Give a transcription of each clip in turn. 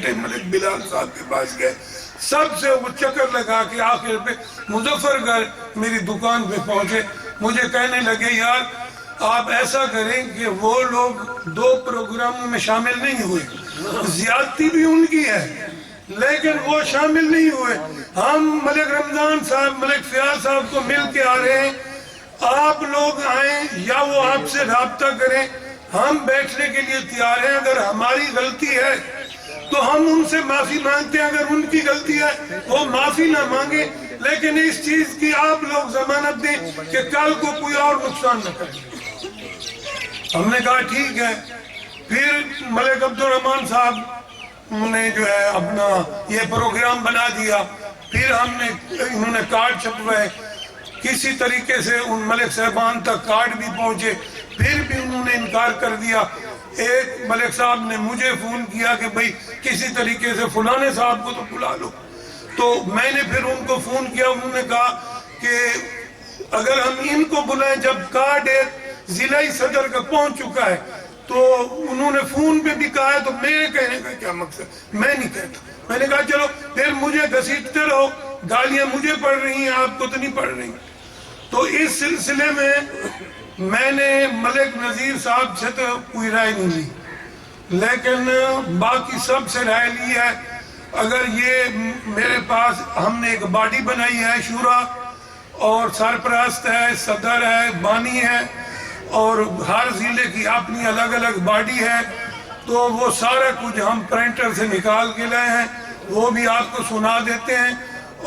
بیٹے ملک بلال صاحب کے پاس گئے، سب سے وہ چکر لگا کے آخر پہ مظفر گھر میری دکان پہ پہنچے، مجھے کہنے لگے یار آپ ایسا کریں کہ وہ لوگ 2 پروگراموں میں شامل نہیں ہوئے، زیادتی بھی ان کی ہے لیکن وہ شامل نہیں ہوئے، ہم ملک رمضان صاحب ملک فیاض صاحب کو مل کے آ رہے ہیں، آپ لوگ آئیں یا وہ آپ سے رابطہ کریں، ہم بیٹھنے کے لیے تیار ہیں، اگر ہماری غلطی ہے تو ہم ان سے معافی مانگتے ہیں، اگر ان کی غلطی ہے وہ معافی نہ مانگے، لیکن اس چیز کی آپ لوگ ضمانت دیں کہ کل کو کوئی اور نقصان نہ کرے۔ ہم نے کہا ٹھیک ہے۔ پھر ملک عبدالرحمن صاحب نے جو ہے اپنا یہ پروگرام بنا دیا، پھر انہوں نے کارڈ چھپوائے، کسی طریقے سے ان ملک صاحبان تک کارڈ بھی پہنچے، پھر بھی انہوں نے انکار کر دیا۔ ایک ملک صاحب نے مجھے فون کیا کہ بھئی کسی طریقے سے فلانے صاحب کو تو بلا لو، تو میں نے پھر ان کو فون کیا، انہوں نے کہا کہ اگر ہم ان کو بلائیں، جب کارڈ ضلعی صدر کا پہنچ چکا ہے تو انہوں نے فون پہ بھی کہا ہے، تو میرے کہنے کا کیا مقصد، میں نہیں کہتا۔ میں نے کہا چلو پھر مجھے گھسیٹتے رہو، گالیاں مجھے پڑ رہی ہیں، آپ کو تو نہیں پڑ رہی۔ تو اس سلسلے میں نے ملک نذیر صاحب سے تو کوئی رائے نہیں لی، لیکن باقی سب سے رائے لی ہے۔ اگر یہ میرے پاس ہم نے ایک باڈی بنائی ہے شورا، اور سرپرست ہے، صدر ہے، بانی ہے، اور ہر ضلع کی اپنی الگ الگ باڈی ہے، تو وہ سارا کچھ ہم پرنٹر سے نکال کے لائے ہیں، وہ بھی آپ کو سنا دیتے ہیں۔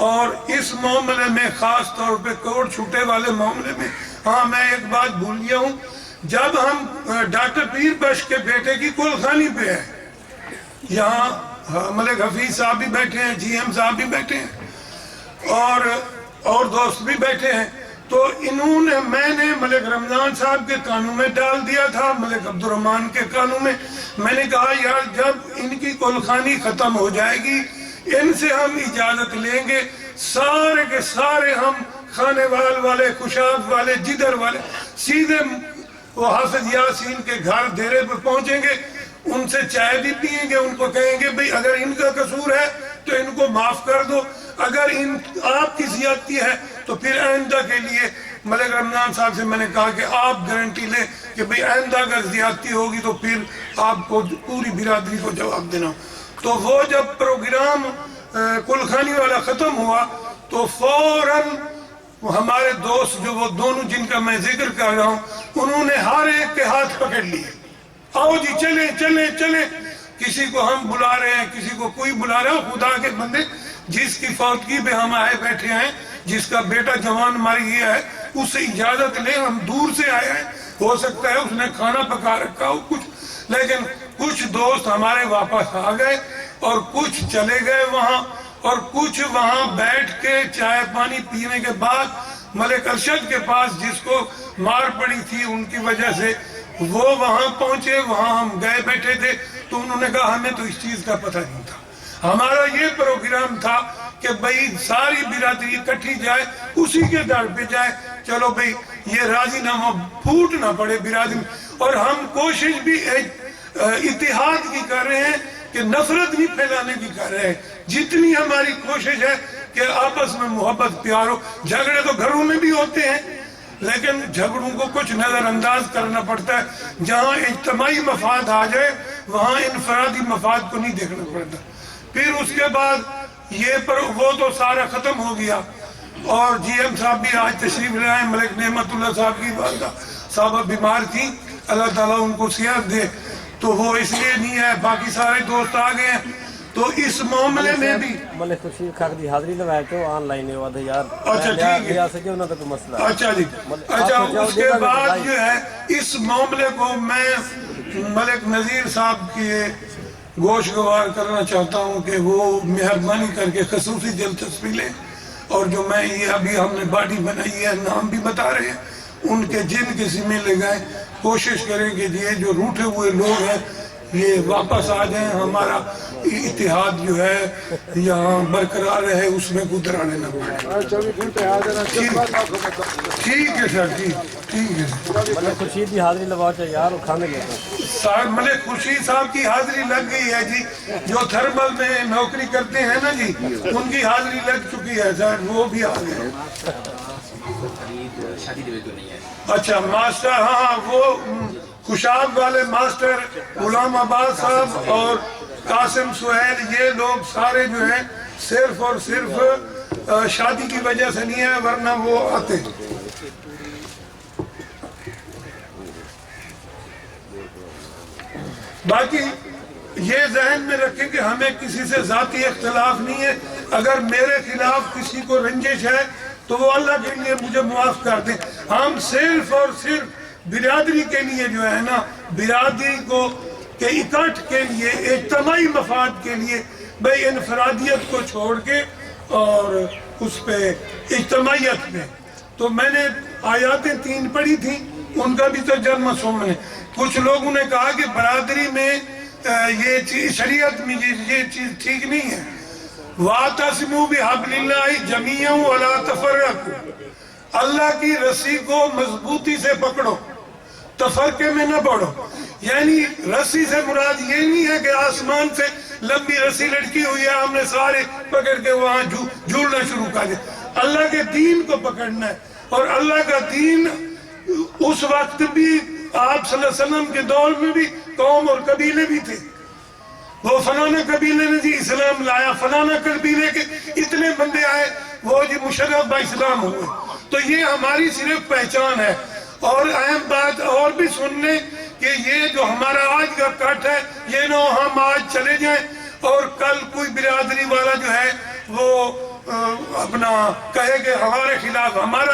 اور اس معاملے میں خاص طور پہ کوڑ چھوٹے والے معاملے میں، ہاں میں ایک بات بھول گیا ہوں، جب ہم ڈاکٹر پیر بخش کے بیٹے کی کلخانی پہ ہے، یہاں ملک حفیظ صاحب بھی بیٹھے ہیں، جی ایم صاحب بھی بیٹھے ہیں، اور دوست بھی بیٹھے ہیں، تو میں نے ملک رمضان صاحب کے کانوں میں ڈال دیا تھا، ملک عبدالرحمن کے کانوں میں نے کہا یار جب ان کی کلخانی ختم ہو جائے گی، ان سے ہم اجازت لیں گے، سارے کے سارے ہم خانے والے، خوشاب والے، جدر والے، سیدھے وہ حافظ یاسین کے گھر ڈیرے پہ پہنچیں گے، ان سے چائے بھی پئیں گے، ان کو کہیں گے بھئی اگر ان کا قصور ہے تو ان کو معاف کر دو، اگر آپ کی زیادتی ہے تو پھر آئندہ کے لیے ملک رمضان صاحب سے میں نے کہا کہ آپ گارنٹی لیں کہ بھئی آئندہ اگر زیادتی ہوگی تو پھر آپ کو پوری برادری کو جواب دینا۔ تو وہ جب پروگرام کلخانی والا ختم ہوا تو فوراً ہمارے دوست جو وہ دونوں جن کا میں ذکر کر رہا ہوں، انہوں نے ہر ایک کے ہاتھ پکڑ لیے، آؤ جی چلیں چلیں چلیں، کسی کو ہم بلا رہے ہیں، کسی کو کوئی بلا رہا ہے، خدا کے بندے جس کی فوتگی پہ ہم آئے بیٹھے ہیں، جس کا بیٹا جوان مر گیا ہے، اس سے اجازت لیں، ہم دور سے آئے ہیں، ہو سکتا ہے اس نے کھانا پکا رکھا ہو کچھ، لیکن کچھ دوست ہمارے واپس آ گئے اور کچھ چلے گئے وہاں، اور کچھ وہاں بیٹھ کے چائے پانی پینے کے بعد ملک ارشد کے پاس جس کو مار پڑی تھی ان کی وجہ سے وہ وہاں پہنچے، وہاں ہم گئے بیٹھے تھے، تو انہوں نے کہا ہمیں تو اس چیز کا پتہ نہیں تھا، ہمارا یہ پروگرام تھا کہ بھئی ساری برادری اکٹھی جائے، اسی کے در پہ جائے، چلو بھئی یہ راضی نامہ پھوٹ نہ پڑے برادری، اور ہم کوشش بھی اتحاد کی کر رہے ہیں کہ نفرت نہیں پھیلانے کی کر رہے ہیں، جتنی ہماری کوشش ہے کہ آپس میں محبت پیار ہو، جھگڑے تو گھروں میں بھی ہوتے ہیں لیکن جھگڑوں کو کچھ نظر انداز کرنا پڑتا ہے، جہاں اجتماعی مفاد آ جائے وہاں انفرادی مفاد کو نہیں دیکھنا پڑتا۔ پھر اس کے بعد وہ تو سارا ختم ہو گیا، اور جی ایم صاحب بھی آج تشریف لے آئے، ملک نعمت اللہ صاحب کی والدہ صاحبہ بیمار تھی، اللہ تعالیٰ ان کو صحت دے، تو وہ اس لیے نہیں ہے، باقی سارے دوست آ گئے ہیں۔ تو اس معاملے میں بھی ملک خورشید خاک دی حاضری لگائے تو آن لائن ہے وعدہ یار، اچھا ٹھیک ہے، اچھا جی، اچھا اس کے بعد جو ہے اس معاملے کو میں ملک نذیر صاحب کی گوشگوار کرنا چاہتا ہوں کہ وہ مہربانی کر کے خصوصی دلچسپی لیں، اور جو میں یہ ابھی ہم نے باڈی بنائی ہے نام بھی بتا رہے ہیں، ان کے جن کے ذمہ لے گئے، کوشش کریں کہ یہ جو روٹھے ہوئے لوگ ہیں یہ واپس آ جائیں, ہمارا اتحاد جو ہے یہاں برقرار رہے, اس میں گزرانے نہ پڑے. ٹھیک ہے سر جی, ٹھیک ہے سر. ملک خورشید کی حاضری لگاؤ چاہے یار وہ کھانے لگا. ملک خورشید صاحب کی حاضری لگ گئی ہے جی, جو تھرمل میں نوکری کرتے ہیں نا جی, ان کی حاضری لگ چکی ہے سر, وہ بھی آ گئے. اچھا ماسٹر, ہاں وہ خوشاب والے ماسٹر غلام عباس صاحب اور قاسم سہیل, یہ لوگ سارے جو ہیں صرف اور صرف شادی کی وجہ سے نہیں ہے, ورنہ وہ آتے. باقی یہ ذہن میں رکھیں کہ ہمیں کسی سے ذاتی اختلاف نہیں ہے. اگر میرے خلاف کسی کو رنجش ہے تو وہ اللہ کے لیے مجھے معاف کر دیں. ہم صرف اور صرف برادری کے لیے جو ہے نا, برادری کو کے اکٹھ کے لیے, اجتماعی مفاد کے لیے, بھئی انفرادیت کو چھوڑ کے اور اس پہ اجتماعیت میں. تو میں نے آیاتیں 3 پڑھی تھیں, ان کا بھی ترجمہ سن لیں. کچھ لوگوں نے کہا کہ برادری میں یہ چیز, شریعت میں یہ چیز ٹھیک نہیں ہے. وَاعْتَصِمُوا بِحَبْلِ اللَّهِ جَمِيعًا وَلَا تَفَرَّقُوا, اللہ کی رسی کو مضبوطی سے پکڑو, تفرقے میں نہ پڑو. یعنی رسی سے مراد یہ نہیں ہے کہ آسمان سے لمبی رسی لٹکی ہوئی ہے, ہم نے سارے پکڑ کے وہاں جھولنا شروع کر دیا. اللہ کے دین کو پکڑنا ہے, اور اللہ کا دین اس وقت بھی آپ صلی اللہ علیہ وسلم کے دور میں بھی قوم اور قبیلے بھی تھے. وہ فلانا قبیلے نے جی اسلام لایا, فلانا قبیلے کے اتنے بندے آئے, وہ جی مشرف با اسلام ہوئے. تو یہ ہماری صرف پہچان ہے. اور اہم بات اور بھی سن لیں کہ یہ جو ہمارا آج کا کٹ ہے, یہ نہ ہم آج چلے جائیں اور کل کوئی برادری والا جو ہے وہ اپنا کہے کہ ہمارے خلاف, ہمارا